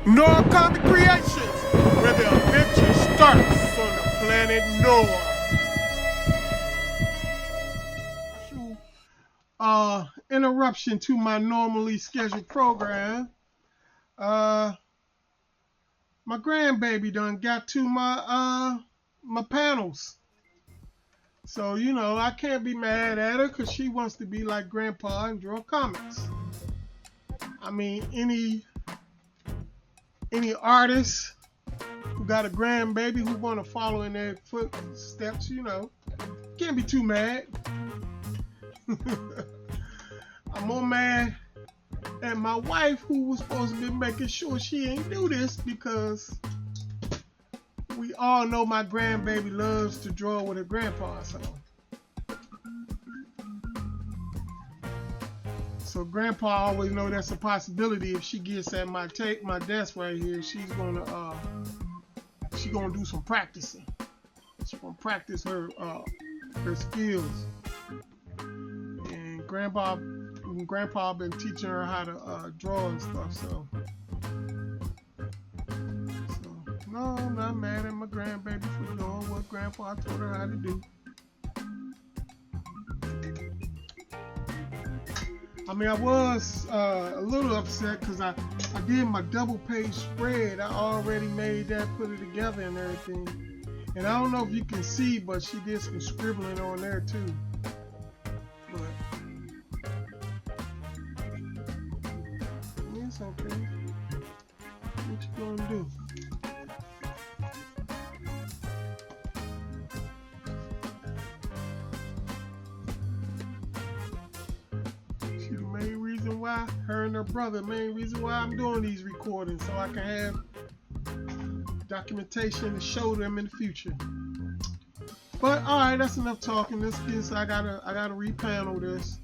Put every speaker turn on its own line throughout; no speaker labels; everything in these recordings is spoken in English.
Noir Comic Creations, where the adventure starts on the planet Noir. Interruption to my normally scheduled program. My grandbaby done got to my panels. So, you know, I can't be mad at her because she wants to be like Grandpa and draw comics. I mean, any artist who got a grandbaby who want to follow in their footsteps, you know, can't be too mad. I'm more mad at my wife, who was supposed to be making sure she ain't do this, because we all know my grandbaby loves to draw with her grandpa. So grandpa always know that's a possibility. If she gets at my desk right here, she's gonna do some practicing. She's gonna practice her skills. And grandpa been teaching her how to draw and stuff. So no, I'm not mad at my grandbaby for doing what grandpa told her how to do. I mean, I was a little upset because I did my double page spread. I already made that, put it together and everything. And I don't know if you can see, but she did some scribbling on there too. But it's okay. What you gonna do? Her and her brother, main reason why I'm doing these recordings, so I can have documentation to show them in the future. But all right, that's enough talking. Let's get. I gotta repanel this.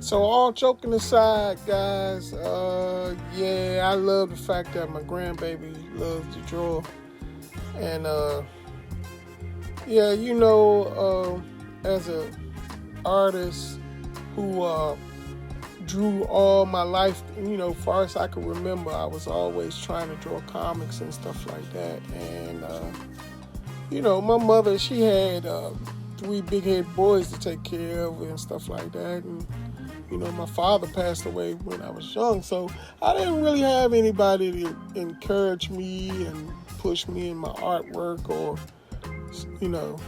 So all joking aside, guys, yeah, I love the fact that my grandbaby loves to draw, and yeah, you know, as an artist who drew all my life, you know, far as I can remember, I was always trying to draw comics and stuff like that. And, you know, my mother, she had 3 big-headed boys to take care of and stuff like that. And, you know, my father passed away when I was young, so I didn't really have anybody to encourage me and push me in my artwork or, you know,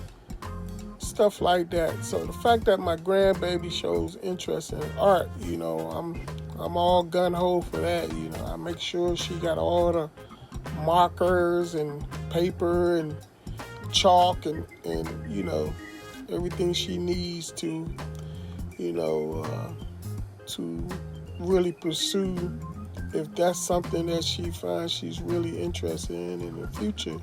stuff like that. So the fact that my grandbaby shows interest in art, you know, I'm all gun-ho for that. You know, I make sure she got all the markers and paper and chalk and you know, everything she needs to, you know, to really pursue if that's something that she finds she's really interested in the future.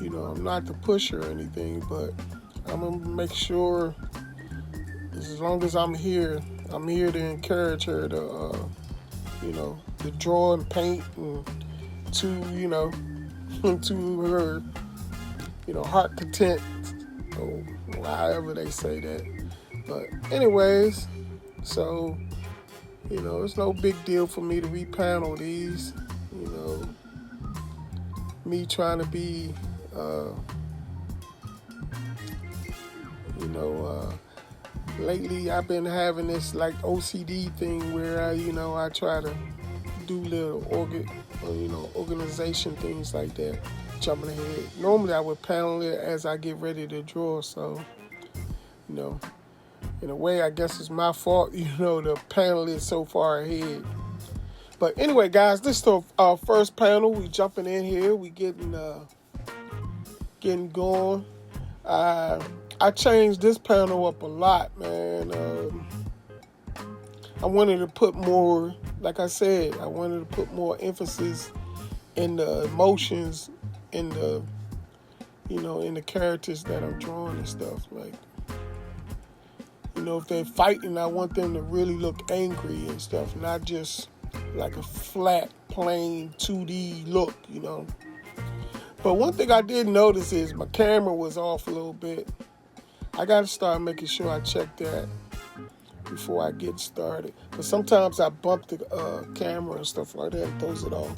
You know, I'm not to push her or anything, but I'm going to make sure, as long as I'm here to encourage her to, you know, to draw and paint and to, you know, to her, you know, heart content, or however they say that. But anyways, so, you know, it's no big deal for me to repanel these, you know, me trying to be, you know, lately I've been having this like OCD thing where I try to do little organization things like that, jumping ahead. Normally I would panel it as I get ready to draw, so, you know, in a way I guess it's my fault, you know, to panel it so far ahead. But anyway, guys, this is our first panel. We jumping in here. We getting going. I changed this panel up a lot, man. I wanted to put more, like I said, I wanted to put more emphasis in the emotions, in the, you know, in the characters that I'm drawing and stuff. Like, you know, if they're fighting, I want them to really look angry and stuff, not just like a flat, plain 2D look, you know. But one thing I did notice is my camera was off a little bit. I got to start making sure I check that before I get started. But sometimes I bump the camera and stuff like that and throws it off.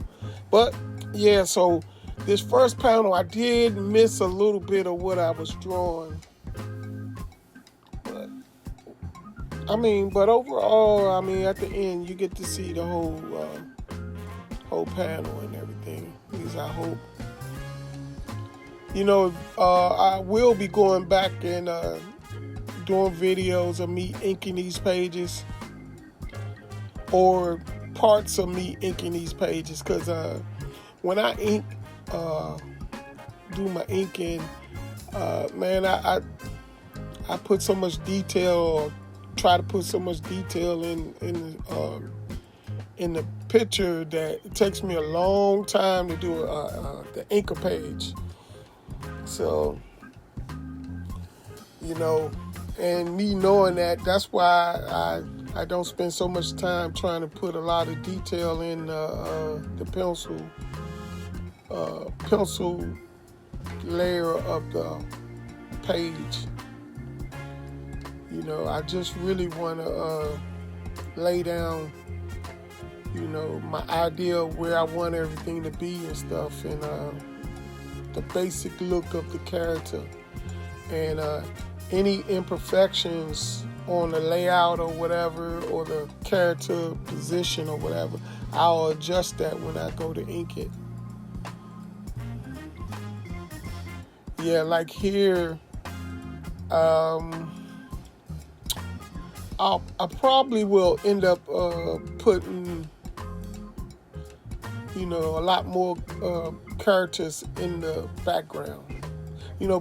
But yeah, so this first panel, I did miss a little bit of what I was drawing. But but overall, at the end, you get to see the whole panel and everything. At least I hope. I will be going back and doing videos of me inking these pages, or parts of me inking these pages, because when I ink, do my inking, man, I put so much detail, or try to put so much detail in the picture that it takes me a long time to do the inker page. So, and me knowing that's why I don't spend so much time trying to put a lot of detail in the pencil layer of the page. I just really want to lay down, my idea of where I want everything to be and stuff, and the basic look of the character, and any imperfections on the layout or whatever, or the character position or whatever, I'll adjust that when I go to ink it. Yeah, like here, I probably will end up putting, a lot more characters in the background.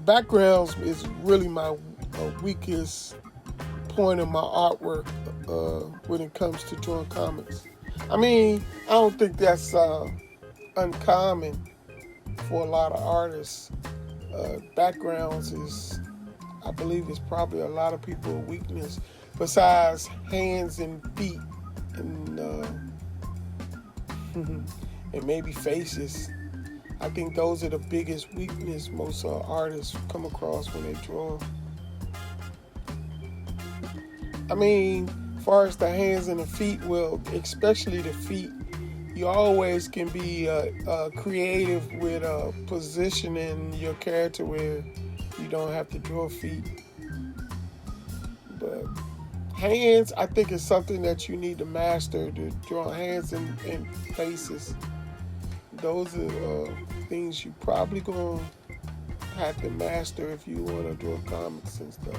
Backgrounds is really my weakest point in my artwork when it comes to drawing comics. I don't think that's uncommon for a lot of artists. Backgrounds is, I believe, is probably a lot of people's weakness, besides hands and feet and and maybe faces. I think those are the biggest weakness most artists come across when they draw. As far as the hands and the feet, well, especially the feet, you always can be creative with positioning your character where you don't have to draw feet. But hands, I think, is something that you need to master, to draw hands and faces. Those are things you probably gonna have to master if you want to draw comics and stuff.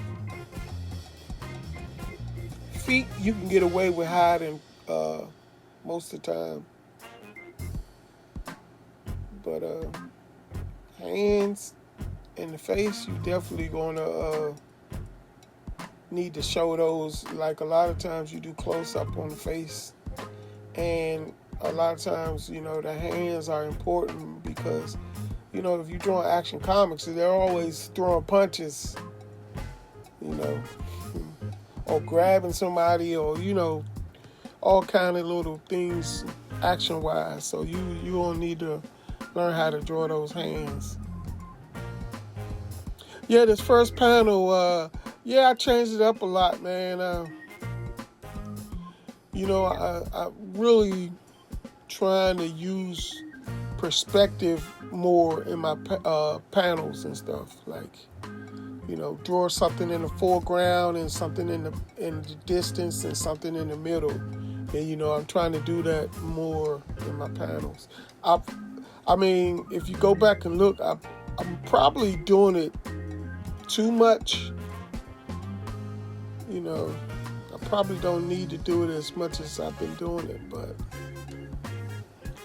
Feet, you can get away with hiding most of the time. But hands and the face, you definitely gonna need to show those. Like a lot of times you do close up on the face, and a lot of times, the hands are important because, if you're drawing action comics, they're always throwing punches, or grabbing somebody, or, all kind of little things action-wise. So you will need to learn how to draw those hands. Yeah, this first panel, I changed it up a lot, man. I really trying to use perspective more in my panels and stuff. Like, draw something in the foreground and something in the distance and something in the middle. And, I'm trying to do that more in my panels. If you go back and look, I'm probably doing it too much. I probably don't need to do it as much as I've been doing it, but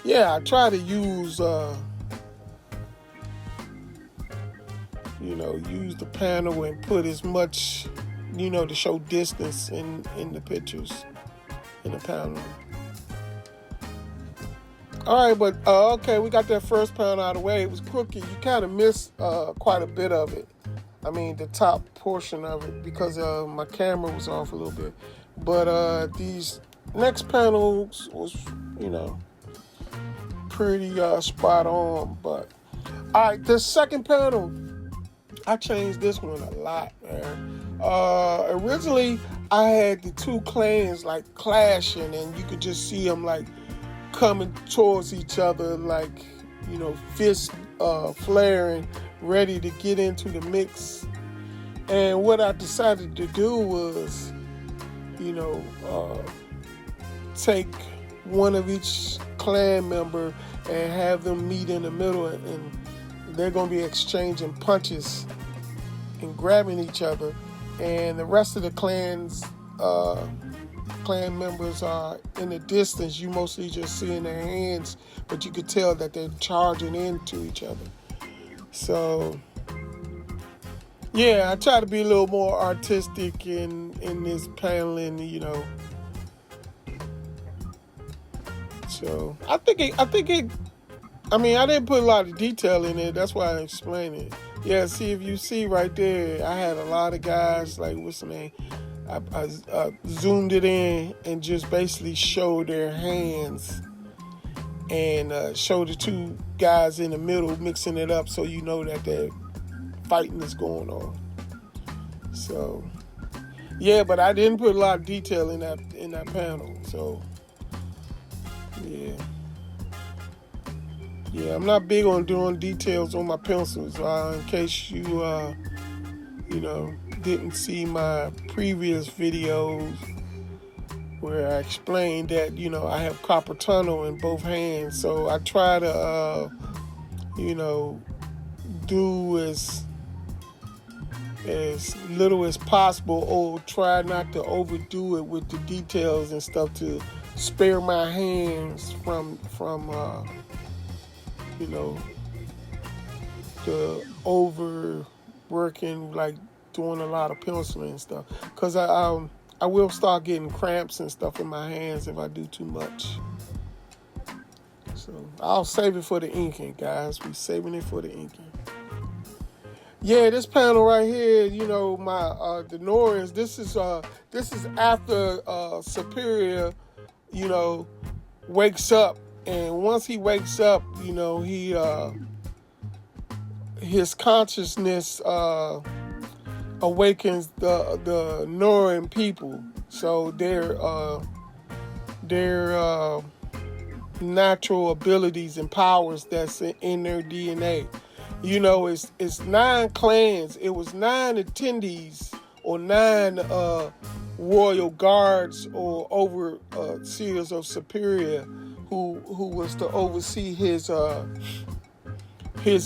yeah, I try to use, use the panel and put as much, to show distance in the pictures, in the panel. All right, but okay, we got that first panel out of the way. It was crooked. You kind of missed quite a bit of it. The top portion of it, because my camera was off a little bit. But these next panels was, pretty spot on. But all right, the second panel, I changed this one a lot, man. Originally, I had the two clans like clashing, and you could just see them like coming towards each other, like, you know, fists flaring, ready to get into the mix. And what I decided to do was, you know, take one of each clan member and have them meet in the middle, and they're going to be exchanging punches and grabbing each other, and the rest of the clan members are in the distance. You mostly just seeing their hands, but you could tell that they're charging into each other. So yeah, I try to be a little more artistic in this paneling, you know. So I mean, I didn't put a lot of detail in it. That's why I explained it. Yeah, see, if you see right there, I had a lot of guys, like, what's the name? I zoomed it in and just basically showed their hands and showed the two guys in the middle mixing it up, so you know that they're fighting is going on. So yeah, but I didn't put a lot of detail in that panel. So yeah, I'm not big on doing details on my pencils. In case you you know, didn't see my previous videos where I explained that, you know, I have carpal tunnel in both hands, so I try to you know, do as little as possible, or try not to overdo it with the details and stuff, to spare my hands from you know, the overworking, like doing a lot of penciling and stuff, because I will start getting cramps and stuff in my hands if I do too much. So I'll save it for the inking, guys. We're saving it for the inking. Yeah, this panel right here, you know, my the Noirans. This is after Superior, you know, wakes up, and once he wakes up, you know, he his consciousness awakens the Noiran people. So their natural abilities and powers that's in their DNA. You know, it's 9 clans. It was 9 attendees or 9 royal guards or overseers of Superior who was to oversee his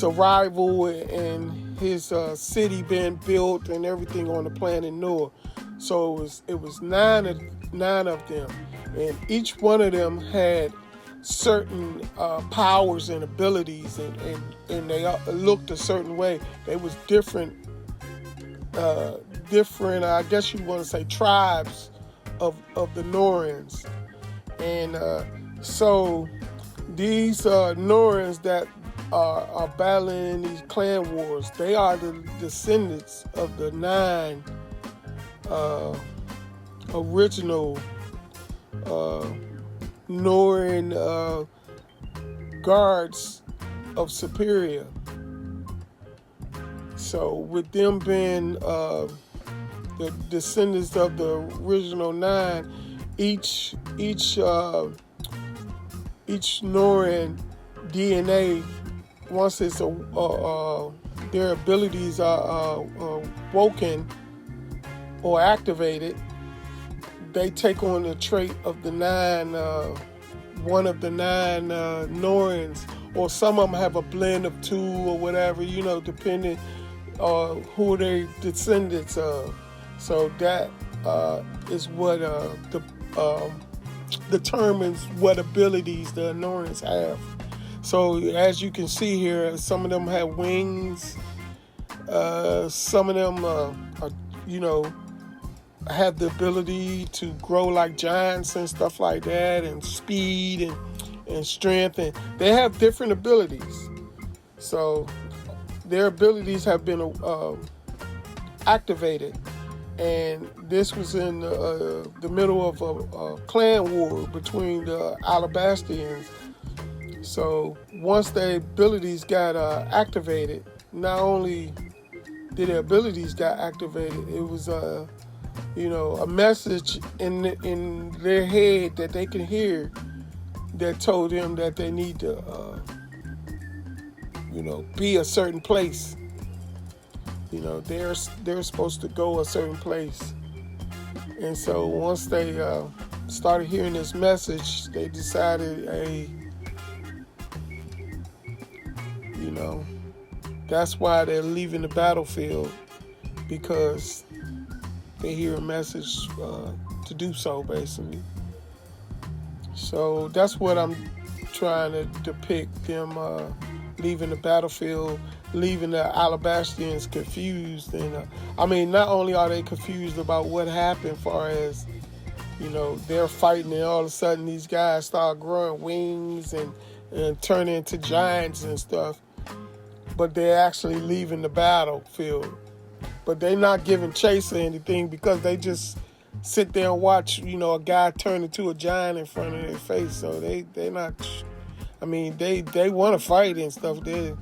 arrival and his city being built and everything on the planet Noir. So it was 9 of them, and each one of them had certain powers and abilities, and they looked a certain way. They was different, I guess you want to say, tribes of the Noirans. And so these Noirans that are battling in these clan wars, they are the descendants of the 9 original Noiran guards of Superior. So with them being the descendants of the original 9, each Noiran DNA, once it's their abilities are woken or activated, they take on the trait of the 9, one of the 9 Noirans, or some of them have a blend of 2 or whatever, you know, depending who their descendants of. So that is what determines what abilities the Noirans have. So as you can see here, some of them have wings. Some of them are, you know, have the ability to grow like giants and stuff like that, and speed and strength, and they have different abilities. So their abilities have been activated, and this was in the middle of a clan war between the Alabastians. So once their abilities got activated, not only their abilities got activated. It was a message in their head that they can hear that told them that they need to be a certain place. They're supposed to go a certain place. And so once they started hearing this message, they decided, hey, that's why they're leaving the battlefield, because they hear a message to do so, basically. So that's what I'm trying to depict, them leaving the battlefield, leaving the Alabastians confused. And not only are they confused about what happened, far as they're fighting, and all of a sudden these guys start growing wings and turn into giants and stuff, but they're actually leaving the battlefield. But they're not giving chase or anything, because they just sit there and watch a guy turn into a giant in front of their face. So they're not, they want to fight and stuff. They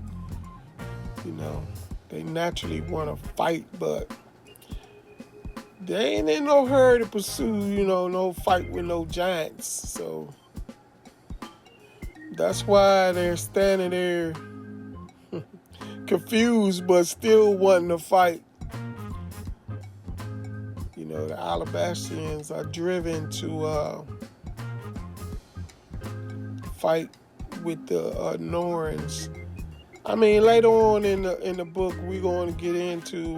naturally want to fight, but they ain't in no hurry to pursue, no fight with no giants. So that's why they're standing there confused, but still wanting to fight. The Alabastians are driven to fight with the Norns. Later on in the book, we're going to get into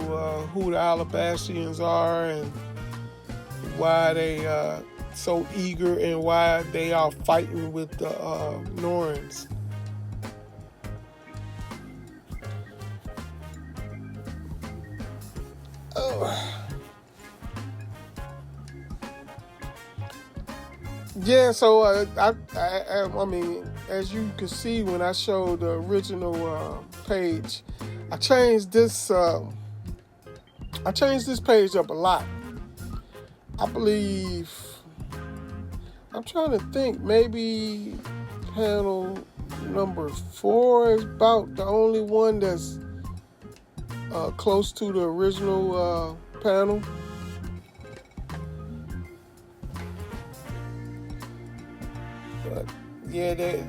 who the Alabastians are and why they so eager and why they are fighting with the Norns. Yeah, so as you can see, when I showed the original page, I changed this page up a lot. I believe, I'm trying to think, maybe panel number 4 is about the only one that's close to the original panel. But yeah, they're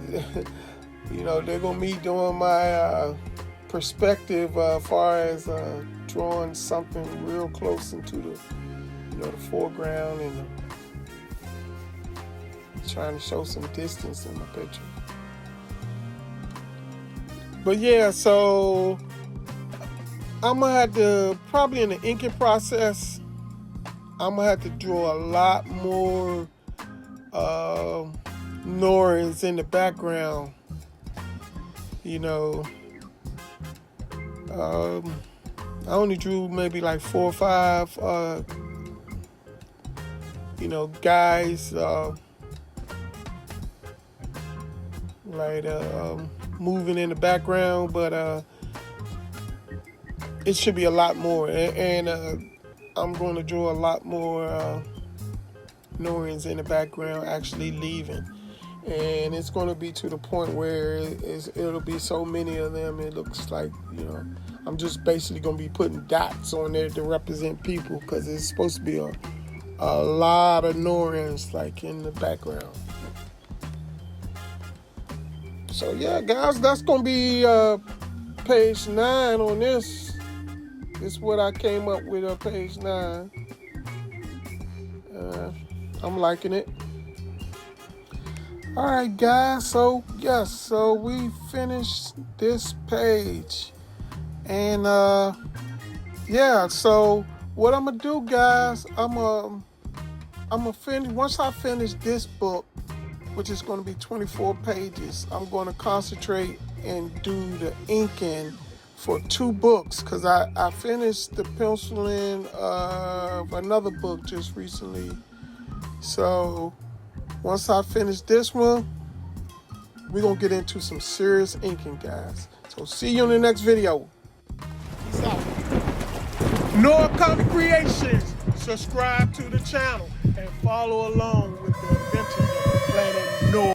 gonna be doing my perspective as far as drawing something real close into the foreground, and trying to show some distance in the picture. But yeah, so I'm gonna have to, probably in the inking process, I'm gonna have to draw a lot more Norns in the background. I only drew maybe like 4 or 5 guys moving in the background, but it should be a lot more, and I'm going to draw a lot more Norns in the background actually leaving, and it's going to be to the point where it'll be so many of them, it looks like I'm just basically going to be putting dots on there to represent people, because it's supposed to be a lot of Norns like in the background. So yeah, guys, that's going to be page 9 on this. This is what I came up with, page 9. I'm liking it. All right, guys. So yes, so we finished this page, and yeah. So what I'm gonna do, guys, I'm gonna finish. Once I finish this book, which is going to be 24 pages, I'm going to concentrate and do the inking for 2 books, because I finished the penciling of another book just recently. So once I finish this one, we're going to get into some serious inking, guys. So see you in the next video. Peace out. Noir Comic Creations. Subscribe to the channel and follow along with the adventures of the planet Noir.